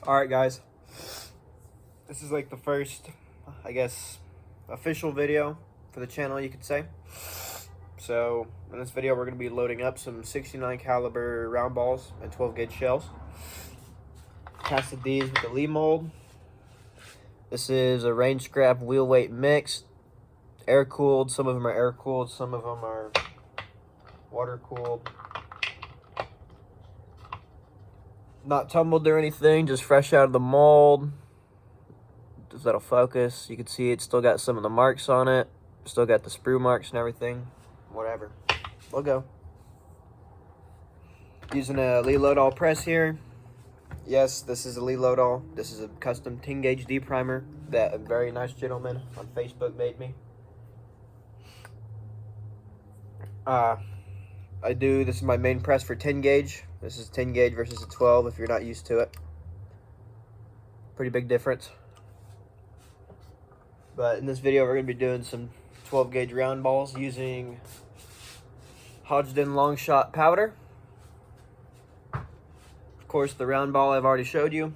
Alright guys, this is like the first, I guess, official video for the channel, you could say. So in this video we're going to be loading up some 69 caliber round balls and 12 gauge shells. Tested these with the Lee mold. This is a range scrap wheel weight mix, air cooled. Some of them are air cooled, some of them are water cooled. Not tumbled or anything, just fresh out of the mold. If that'll focus, you can see it's still got some of the marks on it. Still got the sprue marks and everything. Whatever. We'll go. Using a Lee Load-All press here. Yes, this is a Lee Load-All. This is a custom 10 gauge D-primer that a very nice gentleman on Facebook made me. This is my main press for 10 gauge. This is 10 gauge versus a 12 if you're not used to it. Pretty big difference. But in this video we're going to be doing some 12 gauge round balls using Hodgdon longshot powder. Of course, the round ball I've already showed you.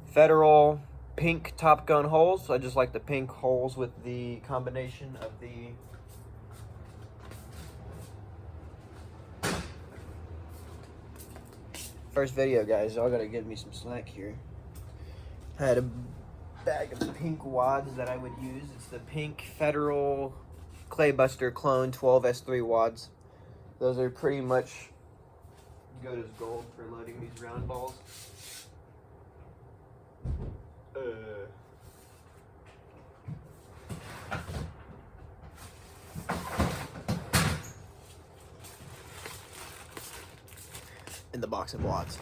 Federal pink top gun holes. I just like the pink holes with the combination of the first video, guys. Y'all gotta give me some slack here. I had a bag of pink wads that I would use. It's the pink Federal Claybuster clone 12S3 wads. Those are pretty much good as gold for loading these round balls. In the box of wads.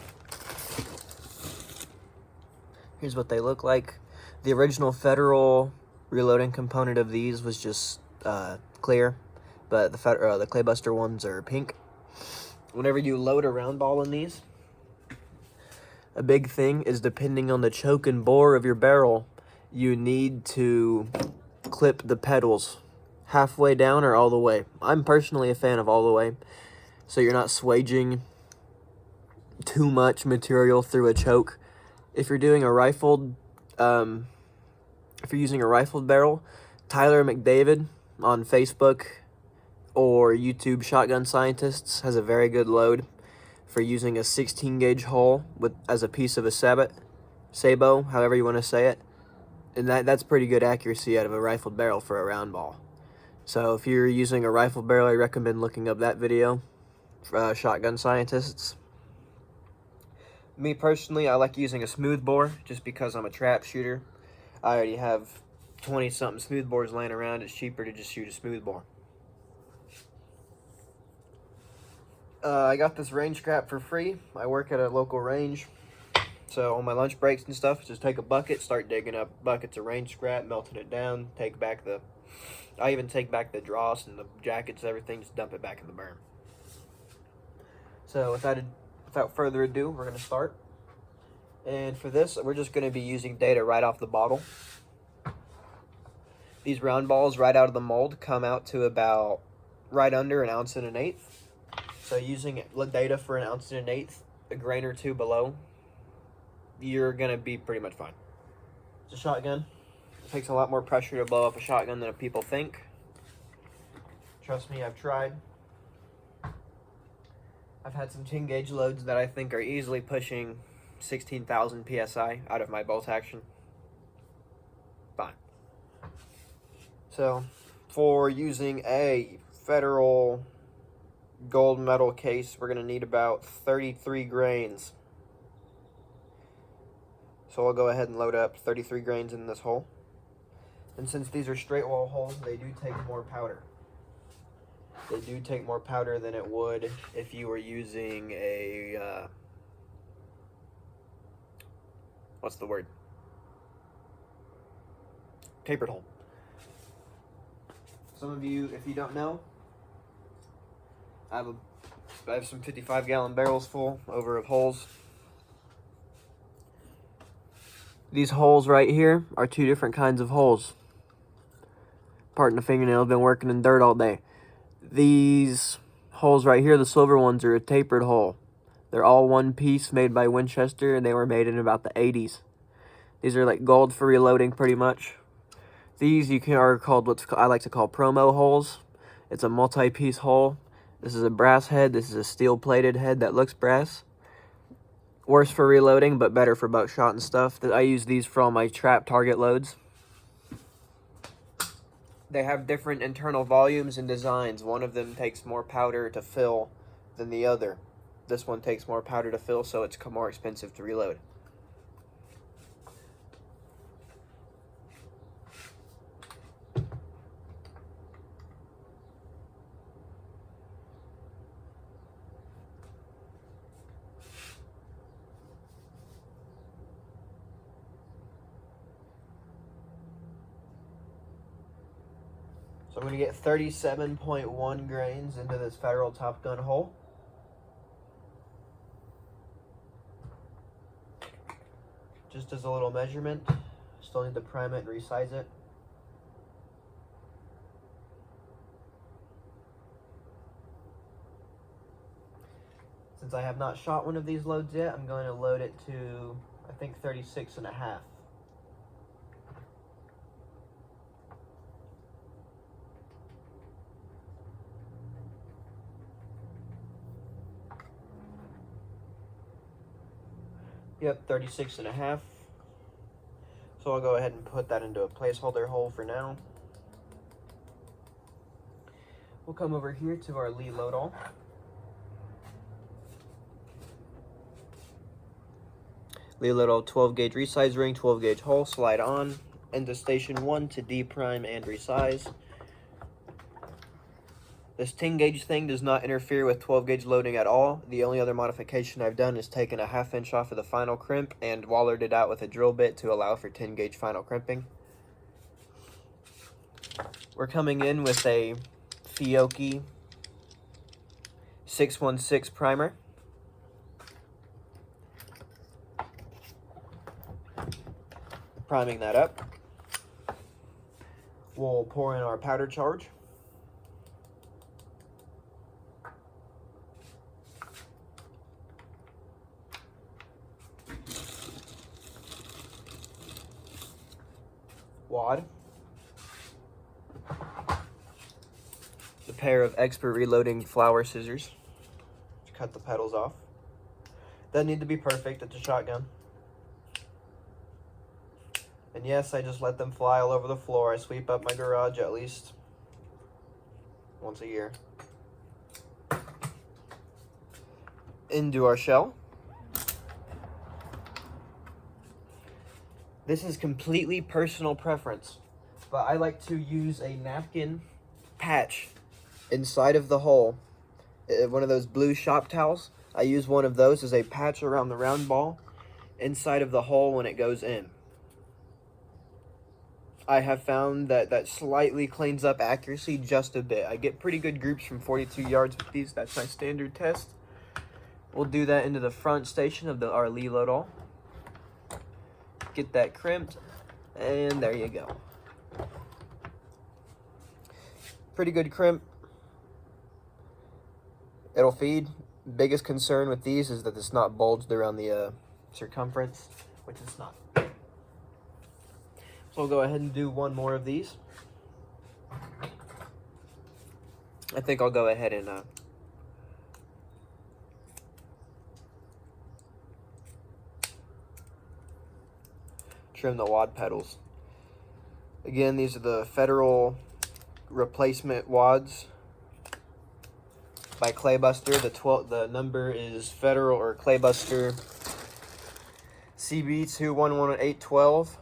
Here's what they look like. The original Federal reloading component of these was just clear, but the Claybuster ones are pink. Whenever you load a round ball in these, a big thing is, depending on the choke and bore of your barrel, you need to clip the pedals halfway down or all the way. I'm personally a fan of all the way, so you're not swaging too much material through a choke. If you're doing a rifled, if you're using a rifled barrel, Tyler McDavid on Facebook or YouTube Shotgun Scientists has a very good load for using a 16 gauge hole as a piece of a sabot, however you want to say it, and that's pretty good accuracy out of a rifled barrel for a round ball. So if you're using a rifled barrel, I recommend looking up that video, Shotgun Scientists. Me personally, I like using a smooth bore just because I'm a trap shooter. I already have 20 something smooth bores laying around. It's cheaper to just shoot a smooth bore. I got this range scrap for free. I work at a local range, so on my lunch breaks and stuff, just take a bucket, start digging up buckets of range scrap, melting it down, I even take back the dross and the jackets, everything, just dump it back in the burn. So without further ado, we're going to start. And for this, we're just going to be using data right off the bottle. These round balls right out of the mold come out to about right under 1 1/8 ounces. So using data for 1 1/8 ounces, a grain or two below, you're going to be pretty much fine. It's a shotgun. It takes a lot more pressure to blow up a shotgun than people think. Trust me, I've tried. I've had some 10 gauge loads that I think are easily pushing 16,000 PSI out of my bolt action. Fine. So, for using a Federal gold metal case, we're going to need about 33 grains. So I'll go ahead and load up 33 grains in this hole. And since these are straight wall holes, they do take more powder. They do take more powder than it would if you were using a, what's the word? Tapered hole. Some of you, if you don't know, I have some 55-gallon barrels full over of holes. These holes right here are 2 different kinds of holes. Pardon the fingernail, been working in dirt all day. These holes right here, the silver ones, are a tapered hole. They're all one piece, made by Winchester, and they were made in about the 80s. These are like gold for reloading, pretty much. These are called I like to call promo holes. It's a multi-piece hole. This is a brass head. This is a steel-plated head that looks brass. Worse for reloading, but better for buckshot and stuff. I use these for all my trap target loads. They have different internal volumes and designs. One of them takes more powder to fill than the other. This one takes more powder to fill, so it's more expensive to reload. So I'm going to get 37.1 grains into this Federal Top Gun hole. Just as a little measurement. Still need to prime it and resize it. Since I have not shot one of these loads yet, I'm going to load it to, I think, 36.5. Yep, 36.5. So I'll go ahead and put that into a placeholder hole for now. We'll come over here to our Lee load-all. Lee load-all 12 gauge resize ring, 12 gauge hole, slide on into station 1 to deprime and resize. This 10 gauge thing does not interfere with 12 gauge loading at all. The only other modification I've done is taken a 1/2 inch off of the final crimp and wallered it out with a drill bit to allow for 10 gauge final crimping. We're coming in with a Fiocchi 616 primer. Priming that up. We'll pour in our powder charge. Wad. The pair of expert reloading flower scissors to cut the petals off. Doesn't need to be perfect, it's a shotgun. And yes, I just let them fly all over the floor. I sweep up my garage at least once a year. Into our shell. This is completely personal preference, but I like to use a napkin patch inside of the hole. One of those blue shop towels. I use one of those as a patch around the round ball inside of the hole when it goes in. I have found that that slightly cleans up accuracy just a bit. I get pretty good groups from 42 yards with these. That's my standard test. We'll do that into the front station of our Lee load-all. Get that crimped, and there you go. Pretty good crimp. It'll feed. Biggest concern with these is that it's not bulged around the circumference, which it's not. So we'll go ahead and do one more of these. I think I'll go ahead and trim the wad pedals. Again, these are the Federal replacement wads by Claybuster. The number is Federal or Claybuster CB211812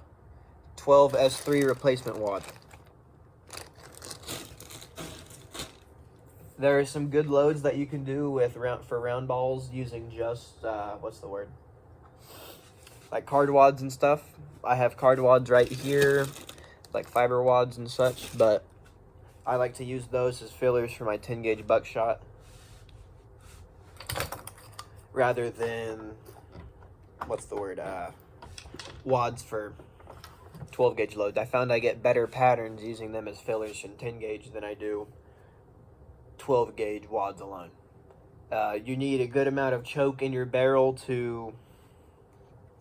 12S3 replacement wad. There are some good loads that you can do with for round balls using just what's the word? Like card wads and stuff. I have card wads right here, like fiber wads and such, but I like to use those as fillers for my 10 gauge buckshot rather than what's the word? Wads for 12 gauge loads. I found I get better patterns using them as fillers in 10 gauge than I do 12 gauge wads alone. You need a good amount of choke in your barrel to,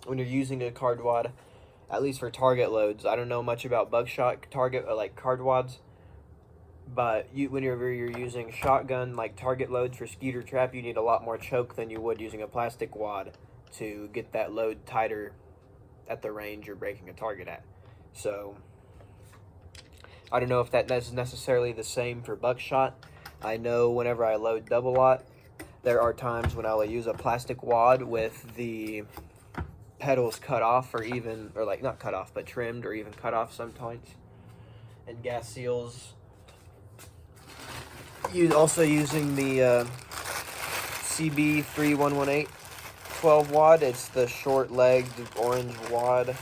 when you're using a card wad, at least for target loads. I don't know much about buckshot target like card wads, but whenever you're using shotgun like target loads for skeeter trap, you need a lot more choke than you would using a plastic wad to get that load tighter at the range you're breaking a target at. So I don't know if that's necessarily the same for buckshot. I know whenever I load double lot, there are times when I'll use a plastic wad with the pedals cut off, or like not cut off, but trimmed or even cut off sometimes. And gas seals. Also using the CB3118 12 wad. It's the short-legged orange wad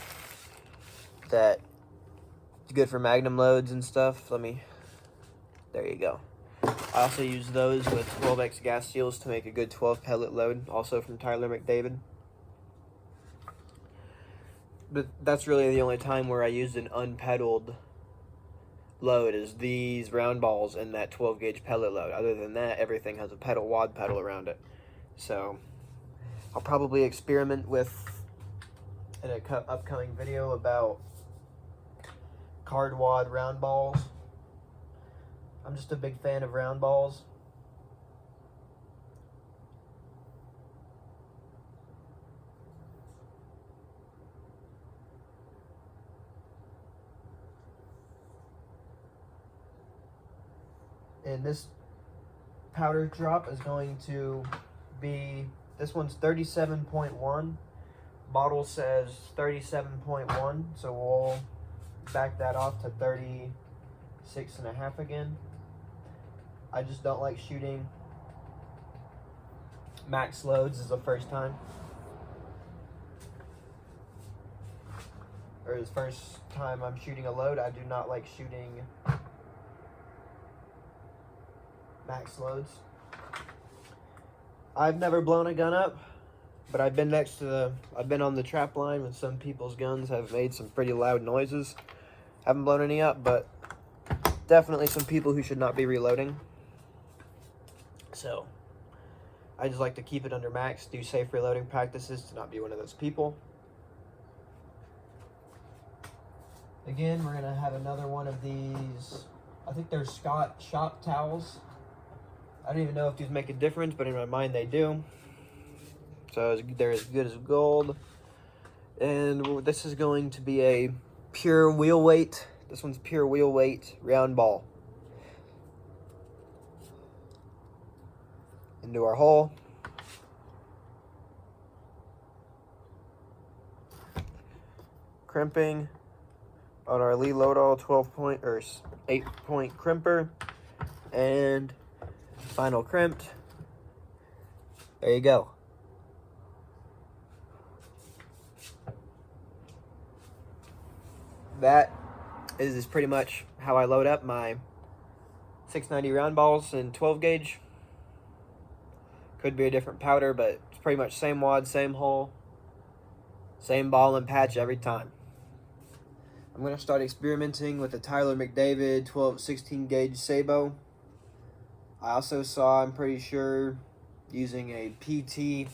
that is good for magnum loads and stuff. There you go. I also use those with 12X gas seals to make a good 12 pellet load, also from Tyler McDavid. But that's really the only time where I used an unpedaled load, is these round balls and that 12 gauge pellet load. Other than that, everything has a wad pedal around it. So I'll probably experiment with in an upcoming video about card wad round balls. I'm just a big fan of round balls. And this powder drop is going to be, this one's 37.1. Bottle says 37.1, so we'll back that off to 36.5 again. I just don't like shooting max loads as the first time. Or the first time I'm shooting a load, I do not like shooting max loads. I've never blown a gun up, but I've been on the trap line when some people's guns have made some pretty loud noises. Haven't blown any up, but definitely some people who should not be reloading. So I just like to keep it under max, do safe reloading practices to not be one of those people. Again, we're gonna have another one of these, I think they're Scott shop towels. I don't even know if these make a difference, but in my mind they do. So they're as good as gold. And this is going to be a pure wheel weight. This one's pure wheel weight round ball. Into our hole. Crimping on our Lee Lodall 8-point crimper. And final crimped. There you go. That is pretty much how I load up my 690 round balls in 12 gauge. Could be a different powder, but it's pretty much same wad, same hole, same ball and patch every time. I'm going to start experimenting with the Tyler McDavid 16 gauge Sabo. I also saw, I'm pretty sure, using a PT.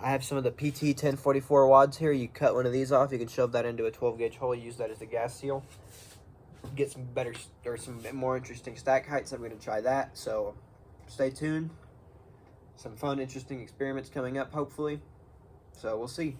I have some of the PT 1044 wads here. You cut one of these off, you can shove that into a 12 gauge hole, use that as a gas seal. Get some better, or some more interesting stack heights. I'm going to try that, so stay tuned. Some fun, interesting experiments coming up, hopefully. So we'll see.